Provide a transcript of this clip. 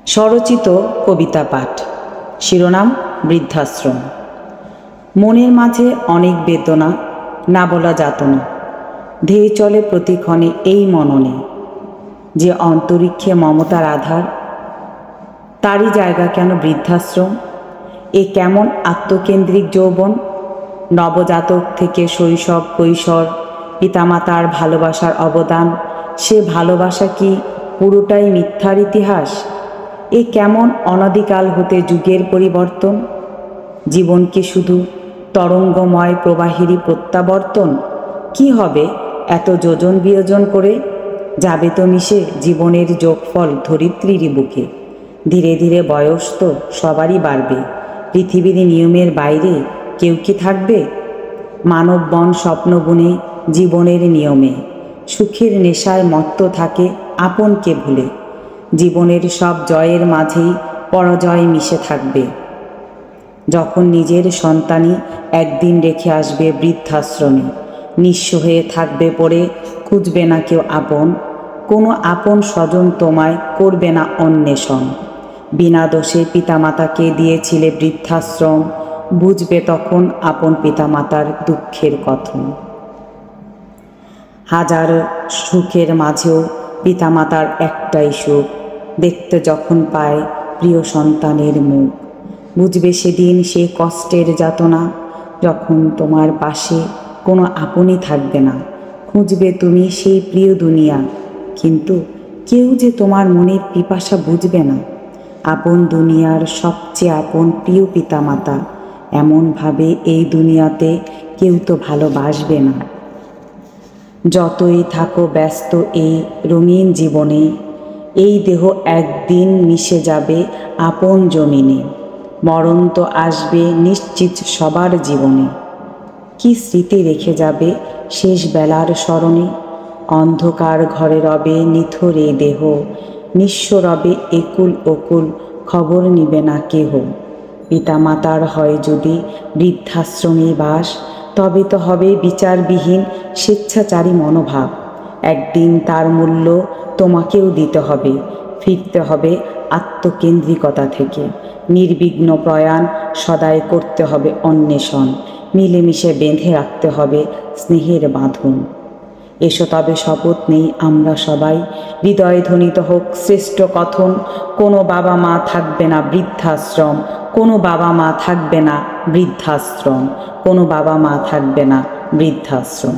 স্বরচিত কবিতা পাঠ। শিরোনাম বৃদ্ধাশ্রম। মনের মাঝে অনেক বেদনা, না বলা যাতনা, ধেয়ে চলে প্রতিক্ষণে এই মননে। যে অন্তরিক্ষে মমতার আধার, তারই জায়গা কেন বৃদ্ধাশ্রম? এ কেমন আত্মকেন্দ্রিক যৌবন? নবজাতক থেকে শৈশব কৈশোর, পিতামাতার ভালোবাসার অবদান, সে ভালোবাসা কি পুরোটাই মিথ্যার ইতিহাস? এ কেমন অনাদিকাল হতে যুগের পরিবর্তন? জীবন কি শুধু তরঙ্গময় প্রবাহেরই প্রত্যাবর্তন? কি হবে এত যোজন বিয়োজন করে? যাবে তো মিশে জীবনের যোগফল ধরিত্রীরই বুকে। ধীরে ধীরে বয়স তো সবারই বাড়বে, পৃথিবীর নিয়মের বাইরে কেউ কি থাকবে? মানব বন স্বপ্ন বুনে জীবনের নিয়মে, সুখের নেশায় মত্ত থাকে আপনকে ভুলে। জীবনের সব জয়ের মাঝেই পরাজয় মিশে থাকবে। যখন নিজের সন্তানই একদিন রেখে আসবে বৃদ্ধাশ্রমে, নিঃস্ব হয়ে থাকবে পড়ে, খুঁজবে না কেউ আপন, কোনো আপন স্বজন তোমায় করবে না অন্বেষণ। বিনা দোষে পিতামাতাকে দিয়েছিলে বৃদ্ধাশ্রম, বুঝবে তখন আপন পিতামাতার দুঃখের কথন। হাজার সুখের মাঝেও পিতামাতার একটাই সুখ, দেখতে যখন পায় প্রিয় সন্তানের মুখ। বুঝবে সেদিন সে কষ্টের যাতনা, যখন তোমার পাশে কোনো আপনই থাকবে না। খুঁজবে তুমি সেই প্রিয় দুনিয়া, কিন্তু কেউ যে তোমার মনের পিপাসা বুঝবে না। আপন দুনিয়ার সবচেয়ে আপন প্রিয় পিতামাতা, এমনভাবে এই দুনিয়াতে কেউ তো ভালোবাসবে না। যতই থাকো ব্যস্ত এই রঙিন জীবনে, এই দেহ একদিন মিশে যাবে আপন জমিনে। মরণ তো আসবে নিশ্চিত সবার জীবনে। কি স্মৃতি রেখে যাবে শেষ বেলার স্মরণে? অন্ধকার ঘরে রবে নিথর এই দেহ, নিঃস্ব রবে একুল ওকুল, খবর নিবে না কেহ। পিতামাতার হয় যদি বৃদ্ধাশ্রমে বাস, তবে তো হবে বিচারবিহীন স্বেচ্ছাচারী মনোভাব। একদিন তার মূল্য তোমাকেও দিতে হবে, ফিরতে হবে আত্মকেন্দ্রিকতা থেকে। নির্বিঘ্ন প্রয়াণ সদাই করতে হবে অন্বেষণ, মিলেমিশে বেঁধে রাখতে হবে স্নেহের বাঁধন। এসো তবে শপথ নেই আমরা সবাই, হৃদয় ধ্বনিত হোক শ্রেষ্ঠ কথন। কোনো বাবা মা থাকবে না বৃদ্ধাশ্রম, কোনো বাবা মা থাকবে না বৃদ্ধাশ্রম, কোনো বাবা মা থাকবে না বৃদ্ধাশ্রম।